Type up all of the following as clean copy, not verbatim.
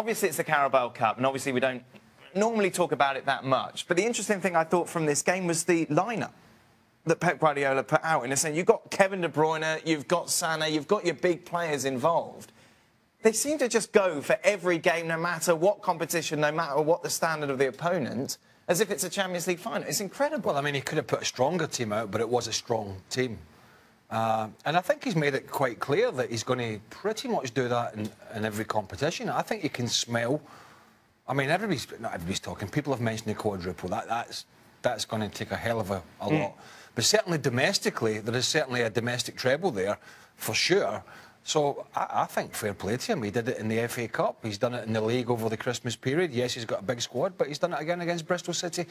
obviously it's the Carabao Cup, and obviously we don't normally talk about it that much. But the interesting thing I thought from this game was the lineup that Pep Guardiola put out. In a sense, you've got Kevin De Bruyne, you've got Sané, you've got your big players involved. They seem to just go for every game, no matter what competition, no matter what the standard of the opponent, as if it's a Champions League final. It's incredible. Well, I mean, he could have put a stronger team out, but it was a strong team. And I think he's made it quite clear that he's going to pretty much do that in every competition. I think you can smell. I mean, not everybody's talking. People have mentioned the quadruple. That's going to take a hell of a lot. But certainly domestically, there is certainly a domestic treble there, for sure. So I think fair play to him. He did it in the FA Cup. He's done it in the league over the Christmas period. Yes, he's got a big squad, but he's done it again against Bristol City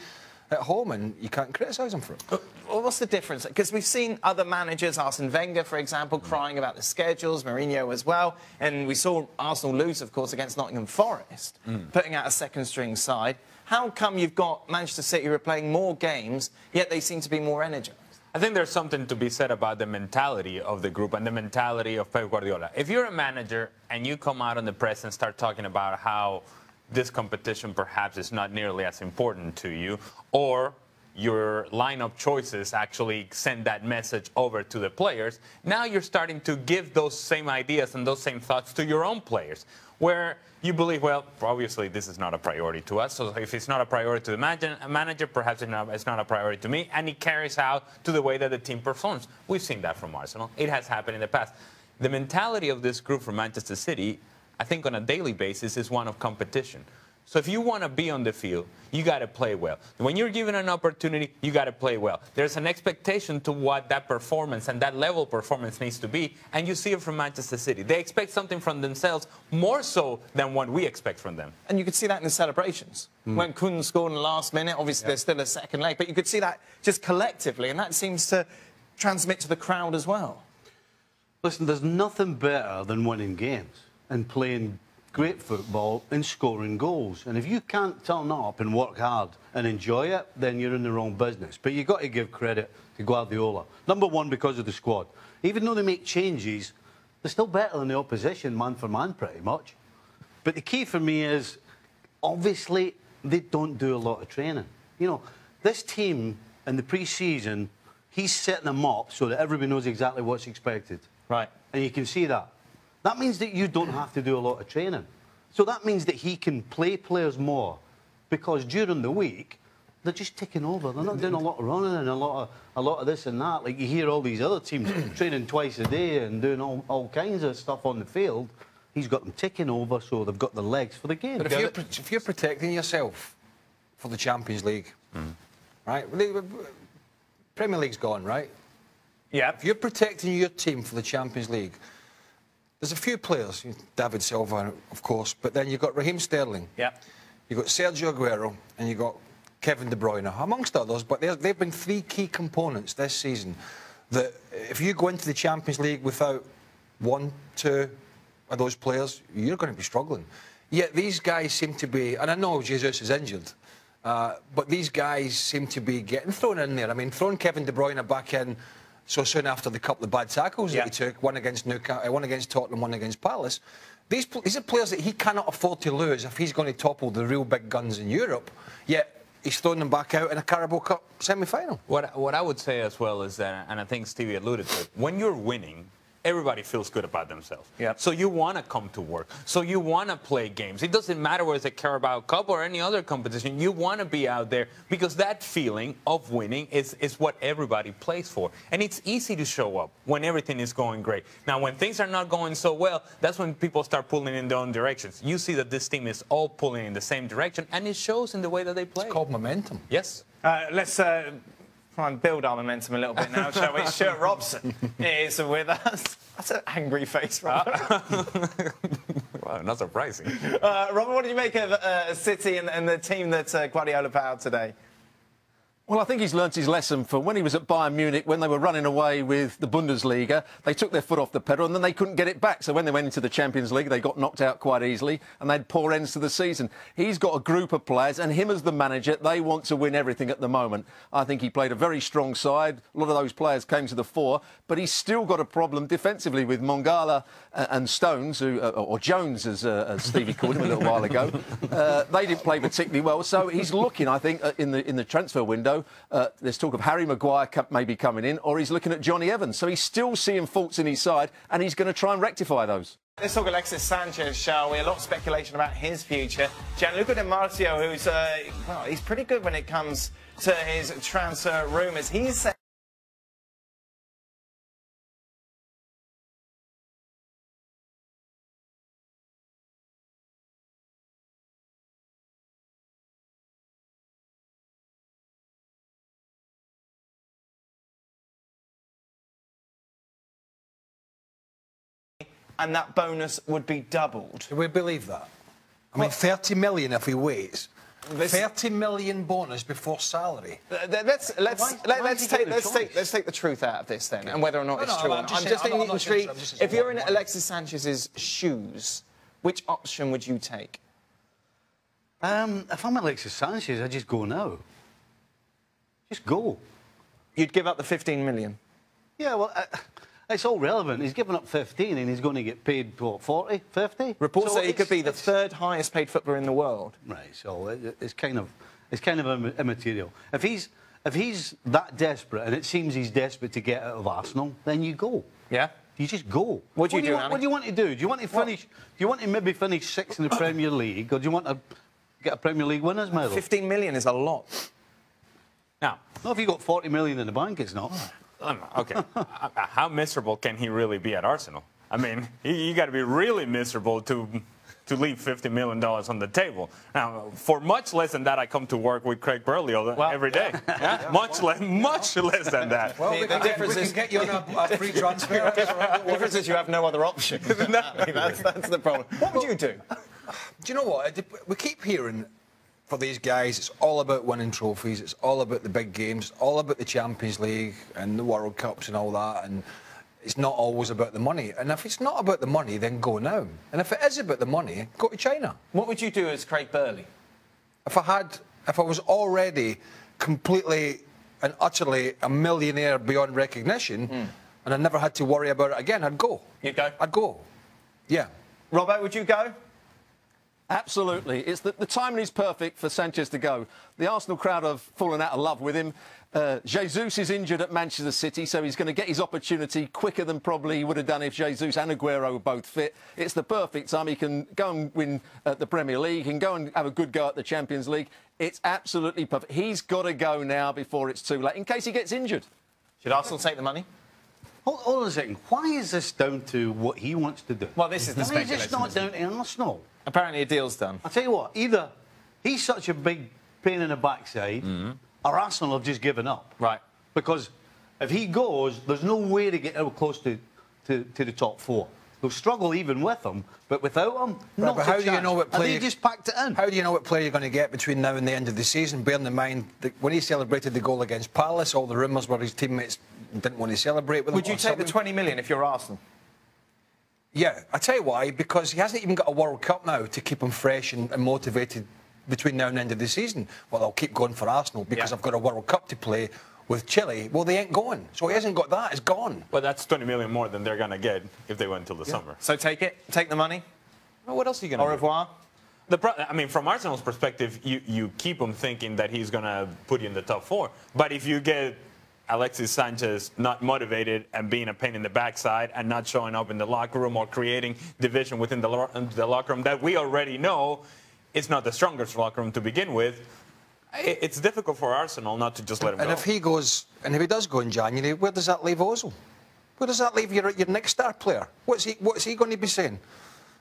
at home, and you can't criticise him for it. Well, what's the difference? Because we've seen other managers, Arsene Wenger, for example, crying about the schedules, Mourinho as well, and we saw Arsenal lose, of course, against Nottingham Forest, putting out a second-string side. How come you've got Manchester City who are playing more games, yet they seem to be more energised? I think there's something to be said about the mentality of the group and the mentality of Pep Guardiola. If you're a manager and you come out on the press and start talking about how this competition perhaps is not nearly as important to you, or your lineup choices actually send that message over to the players, now you're starting to give those same ideas and those same thoughts to your own players, where you believe, well, obviously this is not a priority to us, so if it's not a priority to the manager, perhaps it's not a priority to me, and it carries out to the way that the team performs. We've seen that from Arsenal. It has happened in the past. The mentality of this group from Manchester City, I think on a daily basis, is one of competition. So if you want to be on the field, you got to play well. When you're given an opportunity, you got to play well. There's an expectation to what that performance and that level of performance needs to be, and you see it from Manchester City. They expect something from themselves more so than what we expect from them. And you could see that in the celebrations. When Kun scored in the last minute, obviously there's still a second leg, but you could see that just collectively, and that seems to transmit to the crowd as well. Listen, there's nothing better than winning games and playing great football and scoring goals. And if you can't turn up and work hard and enjoy it, then you're in the wrong business. But you've got to give credit to Guardiola. Number one, because of the squad. Even though they make changes, they're still better than the opposition, man for man, pretty much. But the key for me is, obviously, they don't do a lot of training. You know, this team in the pre-season, he's setting them up so that everybody knows exactly what's expected. Right. And you can see that. That means that you don't have to do a lot of training. So that means that he can play players more, because during the week, they're just ticking over. They're not doing a lot of running and a lot of this and that. Like you hear all these other teams training twice a day and doing all kinds of stuff on the field. He's got them ticking over, so they've got the legs for the game. But if you're protecting yourself for the Champions League, right? Premier League's gone, right? Yeah. If you're protecting your team for the Champions League, there's a few players, David Silva, of course, but then you've got Raheem Sterling. Yeah. You've got Sergio Aguero, and you've got Kevin De Bruyne, amongst others. But they've been three key components this season that if you go into the Champions League without one, two of those players, you're going to be struggling. Yet these guys seem to be, and I know Jesus is injured, but these guys seem to be getting thrown in there. I mean, throwing Kevin De Bruyne back in so soon after the couple of bad tackles that he took, one against Newcastle, one against Tottenham, one against Palace. These are players that he cannot afford to lose if he's going to topple the real big guns in Europe. Yet he's throwing them back out in a Carabao Cup semi-final. What I would say as well is that, and I think Stevie alluded to it, when you're winning, everybody feels good about themselves. Yep. So you want to come to work. So you want to play games. It doesn't matter whether it's a Carabao Cup or any other competition. You want to be out there because that feeling of winning is what everybody plays for. And it's easy to show up when everything is going great. Now, when things are not going so well, that's when people start pulling in their own directions. You see that this team is all pulling in the same direction, and it shows in the way that they play. It's called momentum. Yes. Let's try and build our momentum a little bit now, shall we? Stuart Robson is with us. That's an angry face, Robert. Wow, not surprising. Robert, what did you make of City and the team that Guardiola put out today? Well, I think he's learnt his lesson from when he was at Bayern Munich, when they were running away with the Bundesliga. They took their foot off the pedal and then they couldn't get it back. So when they went into the Champions League, they got knocked out quite easily and they had poor ends to the season. He's got a group of players and him as the manager, they want to win everything at the moment. I think he played a very strong side. A lot of those players came to the fore, but he's still got a problem defensively with Mangala and Stones, or Jones, as Stevie called him a little while ago. They didn't play particularly well. So he's looking, I think, in the transfer window. There's talk of Harry Maguire maybe coming in, or he's looking at Johnny Evans. So he's still seeing faults in his side, and he's going to try and rectify those. Let's talk Alexis Sanchez, shall we? A lot of speculation about his future. Gianluca Di Marzio, who's well, he's pretty good when it comes to his transfer rumours. He's saying and that bonus would be doubled. Do we believe that? I mean, 30 million if he waits. 30 million bonus before salary. Let's take the truth out of this then, and whether or not it's true. I'm just intrigued. If you're in Alexis Sanchez's shoes, which option would you take? If I'm Alexis Sanchez, I just go now. Just go. You'd give up the 15 million? Yeah, well, it's all relevant. He's given up 15 and he's going to get paid, what, 40, 50? Reports say he could be the third highest paid footballer in the world. Right, so it's kind of immaterial. If he's that desperate, and it seems he's desperate to get out of Arsenal, then you go. Yeah? You just go. What do you do, What do you want to do? Do you want to finish? Do you want to maybe finish sixth in the Premier League, or do you want to get a Premier League winners medal? 15 million is a lot. Now, if you've got 40 million in the bank, it's not. Okay, how miserable can he really be at Arsenal? I mean, you got to be really miserable to leave $50 million on the table. Now, for much less than that, I come to work with Craig Burley every day. Yeah? Much less than that. Well, the difference is get you on a free transfer. The difference is you have no other option. That's the problem. What would you do? Do you know what? We keep hearing for these guys, it's all about winning trophies. It's all about the big games. It's all about the Champions League and the World Cups and all that. And it's not always about the money. And if it's not about the money, then go now. And if it is about the money, go to China. What would you do as Craig Burley? If I was already completely and utterly a millionaire beyond recognition, and I never had to worry about it again, I'd go. You'd go? I'd go. Yeah. Robbo, would you go? Absolutely. It's the timing is perfect for Sanchez to go. The Arsenal crowd have fallen out of love with him. Jesus is injured at Manchester City, so he's going to get his opportunity quicker than probably he would have done if Jesus and Aguero were both fit. It's the perfect time. He can go and win the Premier League, he can go and have a good go at the Champions League. It's absolutely perfect. He's got to go now before it's too late, in case he gets injured. Should Arsenal take the money? Hold on a second. Why is this down to what he wants to do? Well, this is the Why is speculation. this not down to Arsenal? Apparently a deal's done. I'll tell you what, either he's such a big pain in the backside, or Arsenal have just given up. Right. Because if he goes, there's no way to get out close to the top four. They'll struggle even with him, but without him, not but a how do you chance. know what player? And they just packed it in. How do you know what player you're going to get between now and the end of the season? Bearing in mind that when he celebrated the goal against Palace, all the rumours were his teammates didn't want to celebrate with him. Would you take the 20 million if you're Arsenal? Yeah, I tell you why. Because he hasn't even got a World Cup now to keep him fresh and motivated between now and the end of the season. Well, I'll keep going for Arsenal because I've got a World Cup to play with Chile. Well, they ain't going. So he hasn't got that. It's gone. Well, that's 20 million more than they're going to get if they wait until the summer. So take it. Take the money. Well, what else are you going to do? Au revoir. I mean, from Arsenal's perspective, you keep him thinking that he's going to put you in the top four. But if you get Alexis Sanchez not motivated and being a pain in the backside and not showing up in the locker room or creating division within the locker room that we already know it's not the strongest locker room to begin with, it's difficult for Arsenal not to just let him go. And if he goes, and if he does go in January, where does that leave Ozil? Where does that leave your next star player? What's he going to be saying?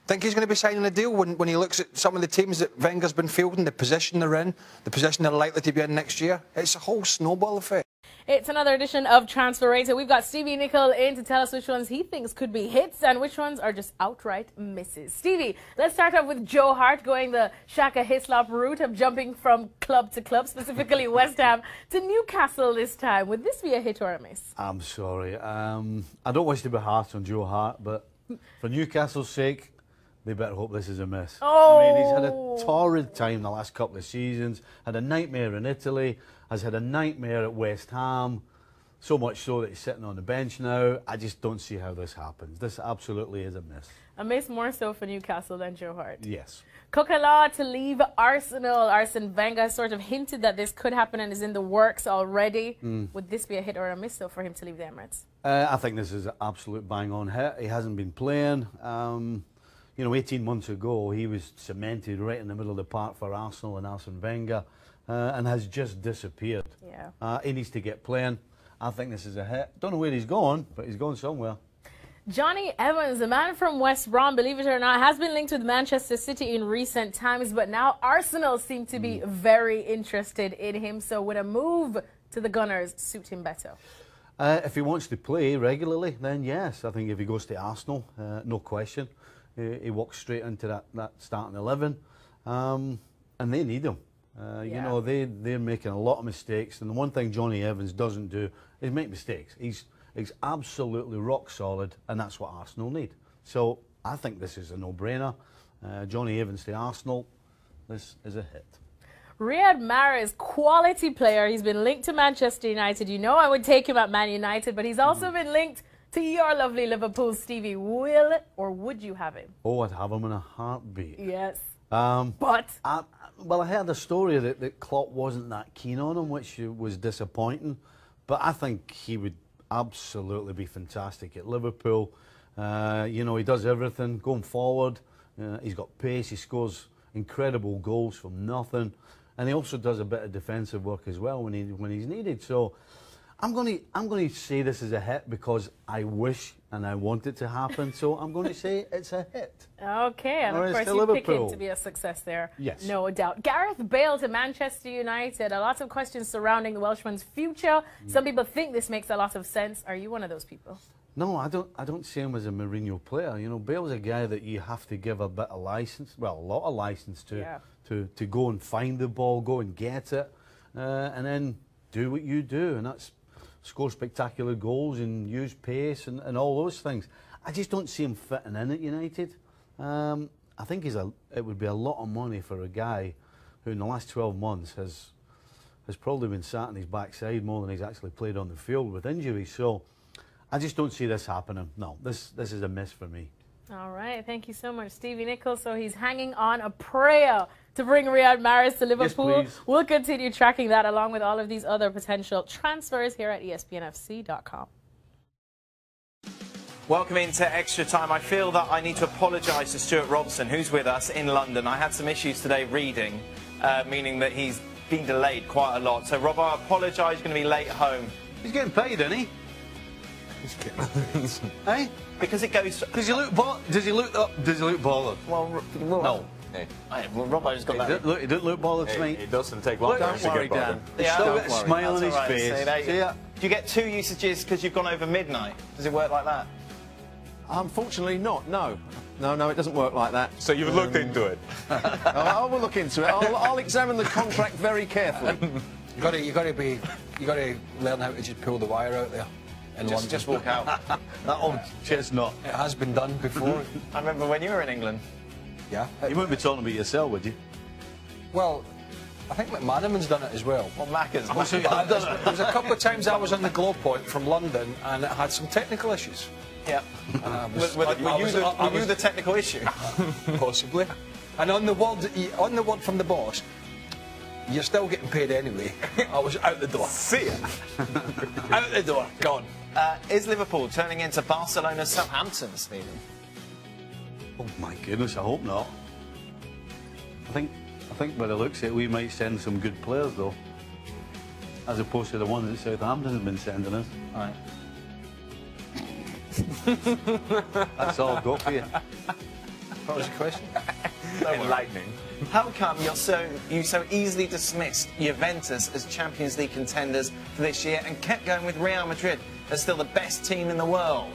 Think he's going to be signing a deal when he looks at some of the teams that Wenger's been fielding, the position they're in, the position they're likely to be in next year? It's a whole snowball effect. It's another edition of Transferator. We've got Stevie Nicol in to tell us which ones he thinks could be hits and which ones are just outright misses. Stevie, let's start off with Joe Hart going the Shaka Hislop route of jumping from club to club, specifically West Ham to Newcastle this time. Would this be a hit or a miss? I'm sorry. I don't wish to be harsh on Joe Hart, but for Newcastle's sake, they better hope this is a miss. Oh. I mean, he's had a torrid time the last couple of seasons, had a nightmare in Italy, has had a nightmare at West Ham, so much so that he's sitting on the bench now. I just don't see how this happens. This absolutely is a miss. A miss more so for Newcastle than Joe Hart. Yes. Coquelin to leave Arsenal. Arsene Wenger sort of hinted that this could happen and is in the works already. Would this be a hit or a miss, though, for him to leave the Emirates? I think this is an absolute bang-on hit. He hasn't been playing. You know, 18 months ago, he was cemented right in the middle of the park for Arsenal and Arsene Wenger and has just disappeared. Yeah. He needs to get playing. I think this is a hit. Don't know where he's going, but he's going somewhere. Johnny Evans, the man from West Brom, believe it or not, has been linked with Manchester City in recent times, but now Arsenal seem to be very interested in him. So would a move to the Gunners suit him better? If he wants to play regularly, then yes. I think if he goes to Arsenal, no question. He walks straight into that starting 11, and they need him. You know, they're making a lot of mistakes, and the one thing Johnny Evans doesn't do is make mistakes. He's absolutely rock solid, and that's what Arsenal need. So I think this is a no-brainer. Johnny Evans to Arsenal, this is a hit. Riyad Mahrez, quality player. He's been linked to Manchester United. You know I would take him at Man United, but he's also been linked to your lovely Liverpool. Stevie, will or would you have him? Oh, I'd have him in a heartbeat. Yes. But well, I heard a story that Klopp wasn't that keen on him, which was disappointing. But I think he would absolutely be fantastic at Liverpool. You know, he does everything going forward. He's got pace. He scores incredible goals from nothing, and he also does a bit of defensive work as well when he's needed. So I'm going to say this is a hit because I wish and I want it to happen. So I'm going to say it's a hit. Okay, and of course you pick him to be a success there. Yes. No doubt. Gareth Bale to Manchester United. A lot of questions surrounding the Welshman's future. Some people think this makes a lot of sense. Are you one of those people? No, I don't see him as a Mourinho player. You know, Bale's a guy that you have to give a bit of license, well, a lot of license to go and find the ball, go and get it, and then do what you do, and that's score spectacular goals and use pace and all those things. I just don't see him fitting in at United. I think it would be a lot of money for a guy who in the last 12 months has probably been sat on his backside more than he's actually played on the field with injuries. So I just don't see this happening. No, this is a miss for me. All right, thank you so much, Stevie Nicol. So he's hanging on a prayer to bring Riyad Mahrez to Liverpool. Yes, we'll continue tracking that along with all of these other potential transfers here at ESPNFC.com. Welcome into Extra Time. I feel that I need to apologise to Stuart Robson, who's with us in London. I had some issues today reading, meaning that he's been delayed quite a lot. So, Rob, I apologise, he's going to be late home. He's getting paid, isn't he? He's getting Hey? Because it goes... Does he look bothered? Well, No. Hey. Well, Robbo just got that. He didn't look bothered to me. It doesn't take long. Don't worry, Dan. He's Yeah, still don't got a worry. smile on That's his all right. face. See, they- See ya? Do you get 2 usages because you've gone over midnight? Does it work like that? Unfortunately not, no. No, it doesn't work like that. So you've looked into it. I will look into it. I'll examine the contract very carefully. You got to learn how to just pull the wire out there. In London. Just walk out. That old chestnut. It has been done before. I remember when you were in England. Yeah. You wouldn't be talking about yourself, would you? Well, I think McManaman's done it as well. Well, Macca's. There was a couple of times I was on the Glow Point from London and it had some technical issues. Yeah. Were you the technical issue? Possibly. And on the word from the boss, you're still getting paid anyway. I was out the door. See ya. Out the door. Gone. Is Liverpool turning into Barcelona's Southampton, Stephen? Oh my goodness, I hope not. I think by the looks of it, we might send some good players though, as opposed to the ones that Southampton have been sending us. Right. That's all I've got for you. What was the question? Enlightening. How come you so easily dismissed Juventus as Champions League contenders for this year and kept going with Real Madrid as still the best team in the world?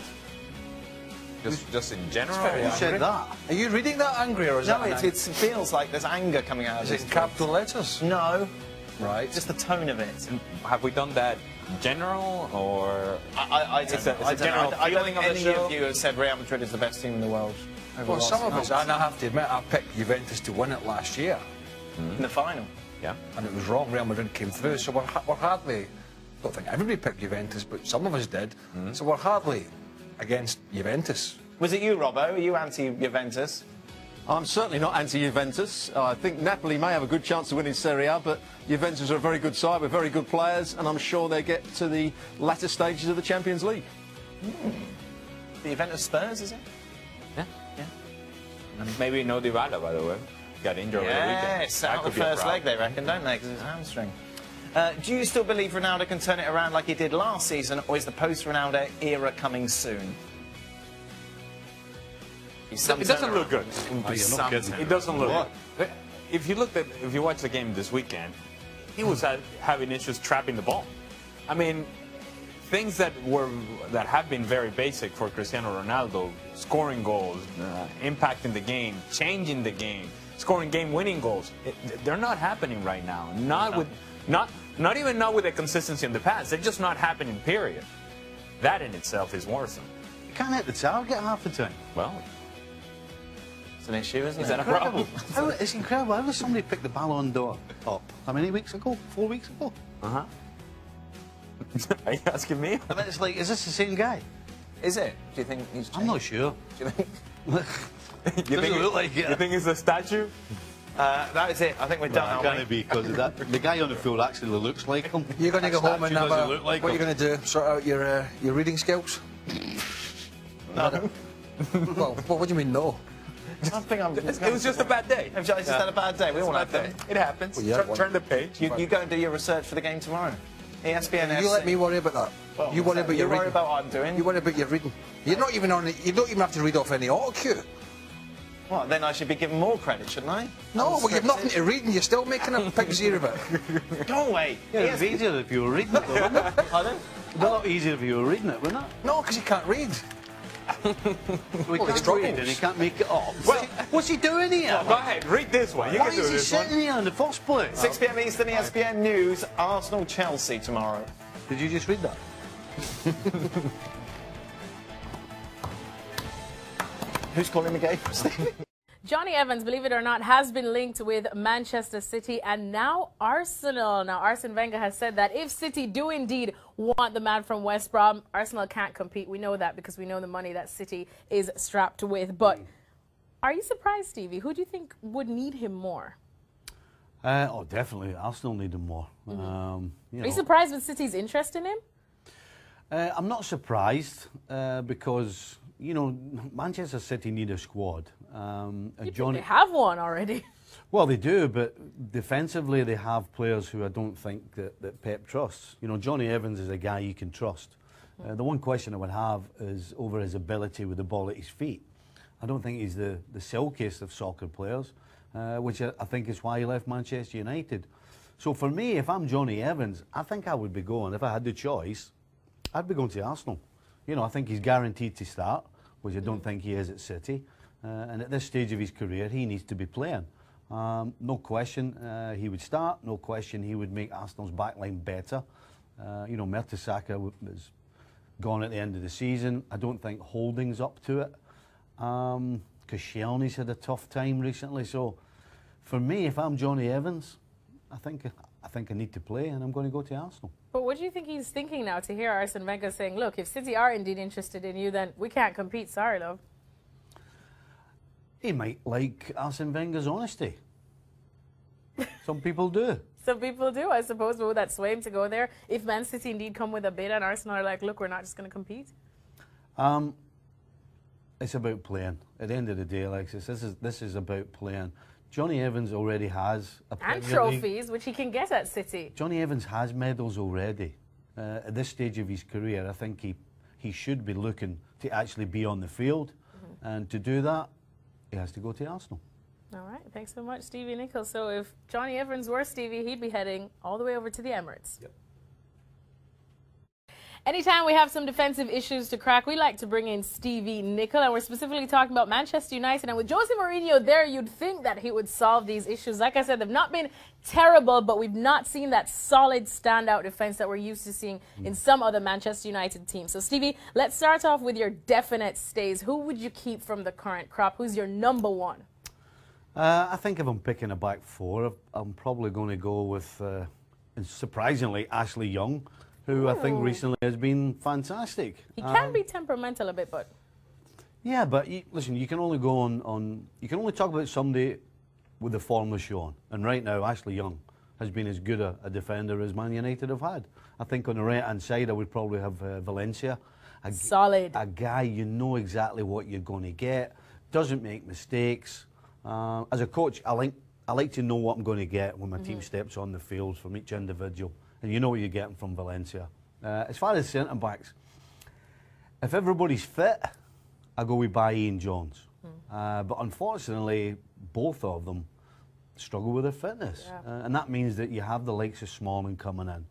Just in general? Who said that? Are you reading that angry, or is No, that it feels like there's anger coming out of is this. it in capital letters? No, Right. just the tone of it. Have we done that general or? I don't It's a- know. it's a I don't know. general I don't feeling think of the any show. of you have said Real Madrid is the best team in the world. over Well, the some last of us, month. and I have to admit, I picked Juventus to win it last year, In the final. Yeah. and it was wrong. Real Madrid came through, so we're hardly. I don't think everybody picked Juventus, but some of us did. So we're hardly against Juventus. Was it you, Robbo? Are you anti-Juventus? I'm certainly not anti-Juventus. I think Napoli may have a good chance of winning Serie A, but Juventus are a very good side with very good players, and I'm sure they get to the latter stages of the Champions League. The Juventus Spurs, is it? Yeah. Maybe no Dybala, by the way. Got injured over the weekend. Yes, That out the could be a first leg, problem. they reckon, don't they? Because it's a hamstring. Do you still believe Ronaldo can turn it around like he did last season, or is the post-Ronaldo era coming soon? It doesn't look good. It doesn't look good. If you watch the game this weekend, he was having issues trapping the ball. I mean, things that have been very basic for Cristiano Ronaldo, scoring goals, impacting the game, changing the game, scoring game-winning goals, they're not happening right now. Not even with the consistency in the past. They're just not happening, period. That in itself is worrisome. You can't hit the target half the time. Well, It's an issue, isn't is it? that a problem? It's incredible. How does somebody pick the Ballon d'Or up? How many weeks ago? 4 weeks ago? Uh-huh. Are you asking me? I mean, it's like, is this the same guy? Is it? Do you think he's changed? I'm not sure. Do you think? Doesn't look like it. You think it's a statue? That is it. I think we're done, Well, aren't can we? it be? Because the guy on the field actually looks like him. You're going to go home and Statue have doesn't a, look like what are you him. going to do? Sort out your reading skills? No. Well, what do you mean no? I think I'm. It was just a bad day. I've just had a bad day. We all have them. It happens. Well, yeah, Turn the page. You go and do your research for the game tomorrow. ESPN. You let me worry about that. Well, you worry about your worry reading. about what I'm doing. You worry about your reading. You're not even on it. You don't even have to read off any auto cue. What? Then I should be given more credit, shouldn't I? No, well, you've nothing to read and you're still making a pig's ear of it. Go away. Yeah, it'd be easier if you were reading it, though, wouldn't it? Pardon? It'd be a lot easier if you were reading it, wouldn't it? No, because you can't read. We he can't struggles. read and he can't make it up. Well- What's he doing here? Go ahead, read this one. You Why can do is he this one. sitting here in the first place? 6 p.m. Eastern, ESPN News, Arsenal-Chelsea tomorrow. Did you just read that? Who's calling the game? Johnny Evans, believe it or not, has been linked with Manchester City and now Arsenal. Now, Arsene Wenger has said that if City do indeed want the man from West Brom, Arsenal can't compete. We know that because we know the money that City is strapped with. But are you surprised, Stevie? Who do you think would need him more? Definitely. Arsenal need him more. Are you surprised with City's interest in him? I'm not surprised because, Manchester City need a squad. They have one already. Well, they do, but defensively they have players who I don't think that Pep trusts. Johnny Evans is a guy you can trust. The one question I would have is over his ability with the ball at his feet. I don't think he's the silkiest of soccer players, which I think is why he left Manchester United. So for me, if I'm Johnny Evans, I think I would be going, if I had the choice, I'd be going to Arsenal. I think he's guaranteed to start, which I don't think he is at City. And at this stage of his career, he needs to be playing. No question he would start. No question he would make Arsenal's backline better. Mertesacker was gone at the end of the season. I don't think Holding's up to it. Koscielny's had a tough time recently. So for me, if I'm Johnny Evans, I think I need to play and I'm going to go to Arsenal. But what do you think he's thinking now to hear Arsene Wenger saying, look, if City are indeed interested in you, then we can't compete. Sorry, love. He might like Arsene Wenger's honesty. Some people do. Some people do, I suppose, but would that sway him to go there? If Man City indeed come with a bid and Arsenal are like, look, we're not just going to compete? It's about playing. At the end of the day, Alexis, this is about playing. Johnny Evans already has a And Premier League. trophies, which he can get at City. Johnny Evans has medals already. At this stage of his career, I think he should be looking to actually be on the field. And to do that, he has to go to Arsenal. All right, thanks so much, Stevie Nicol. So if Johnny Evans were Stevie, he'd be heading all the way over to the Emirates. Yep. Anytime we have some defensive issues to crack, we like to bring in Stevie Nicol, and we're specifically talking about Manchester United. And with Jose Mourinho there, you'd think that he would solve these issues. Like I said, they've not been terrible, but we've not seen that solid standout defense that we're used to seeing in some other Manchester United teams. So, Stevie, let's start off with your definite stays. Who would you keep from the current crop? Who's your number one? I think if I'm picking a back four, I'm probably going to go with, surprisingly, Ashley Young, who I think recently has been fantastic. He can be temperamental a bit, but... Yeah, but listen, you can only go on... You can only talk about somebody with the form they're showing. And right now, Ashley Young has been as good a defender as Man United have had. I think on the right-hand side, I would probably have Valencia. Solid. A guy you know exactly what you're going to get, doesn't make mistakes. As a coach, I like to know what I'm going to get when my team steps on the field from each individual. And you know what you're getting from Valencia. As far as centre-backs, if everybody's fit, I go with Ian Jones. But unfortunately, both of them struggle with their fitness. Yeah. And that means that you have the likes of Smalling coming in,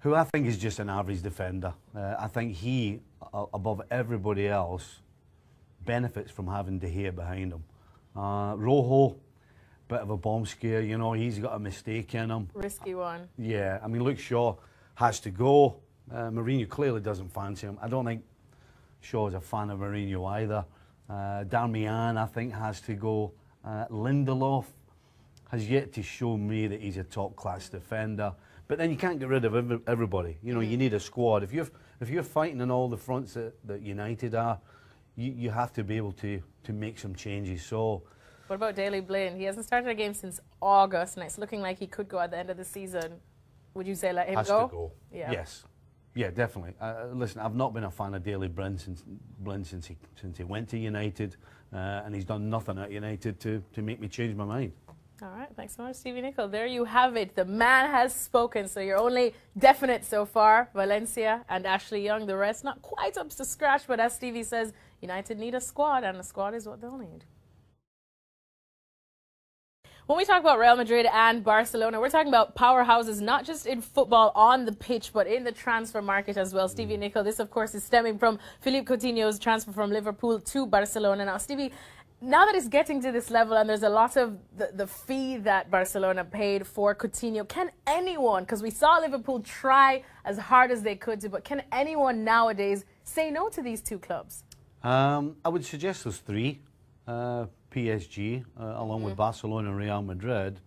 who I think is just an average defender. I think he, above everybody else, benefits from having De Gea behind him. Rojo, bit of a bomb scare, you know, he's got a mistake in him. Risky one. Yeah, I mean, Luke Shaw has to go. Mourinho clearly doesn't fancy him. I don't think Shaw's a fan of Mourinho either. Darmian, I think, has to go. Lindelof has yet to show me that he's a top-class defender. But then you can't get rid of everybody. You know, you need a squad. If you're fighting on all the fronts that United are, you have to be able to make some changes. So. What about Daley Blind? He hasn't started a game since August, and it's looking like he could go at the end of the season. Would you say let him go? Has to go. Yeah. Yes. Yeah, definitely. Listen, I've not been a fan of Daley Blind since he went to United, and he's done nothing at United to make me change my mind. All right, thanks so much, Stevie Nicol. There you have it. The man has spoken. So you're only definite so far, Valencia and Ashley Young. The rest not quite up to scratch, but as Stevie says, United need a squad, and a squad is what they'll need. When we talk about Real Madrid and Barcelona, we're talking about powerhouses, not just in football on the pitch, but in the transfer market as well. Stevie Nicol, this, of course, is stemming from Philippe Coutinho's transfer from Liverpool to Barcelona. Now, Stevie, now that it's getting to this level and there's a lot of the fee that Barcelona paid for Coutinho, can anyone, because we saw Liverpool try as hard as they could to, but can anyone nowadays say no to these two clubs? I would suggest there's three. PSG, along with Barcelona and Real Madrid.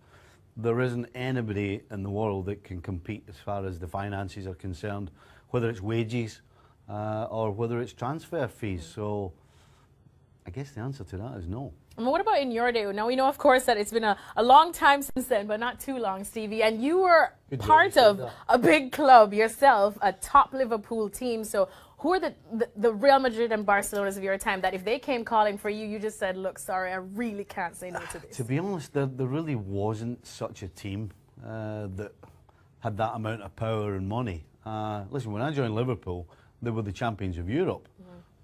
There isn't anybody in the world that can compete as far as the finances are concerned, whether it's wages or whether it's transfer fees. So I guess the answer to that is no. And what about in your day? Now, we know, of course, that it's been a long time since then, but not too long, Stevie. And you were part of a big club yourself, a top Liverpool team. So who are the Real Madrid and Barcelonas of your time that if they came calling for you, you just said, look, sorry, I really can't say no to this? To be honest, there really wasn't such a team that had that amount of power and money. Listen, when I joined Liverpool, they were the champions of Europe.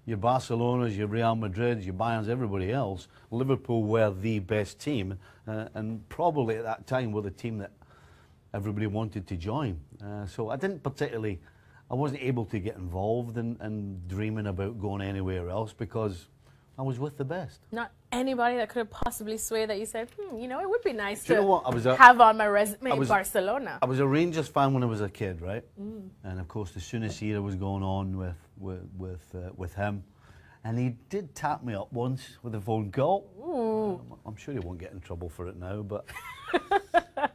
Your Barcelonas, your Real Madrids, your Bayerns, everybody else, Liverpool were the best team, and probably at that time were the team that everybody wanted to join. So I wasn't able to get involved in dreaming about going anywhere else because I was with the best. Not anybody that could have possibly swayed that you said, you know, it would be nice to have on my resume Barcelona. I was a Rangers fan when I was a kid, right? And of course, the Souness era was going on with him. And he did tap me up once with a phone call. I'm sure he won't get in trouble for it now, but but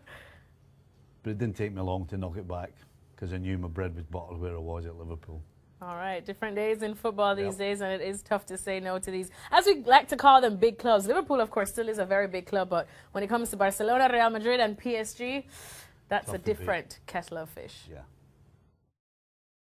it didn't take me long to knock it back because I knew my bread was buttered where I was at Liverpool. All right, different days in football these days, and it is tough to say no to these, as we like to call them, big clubs. Liverpool, of course, still is a very big club, but when it comes to Barcelona, Real Madrid, and PSG, that's a different kettle of fish. Yeah.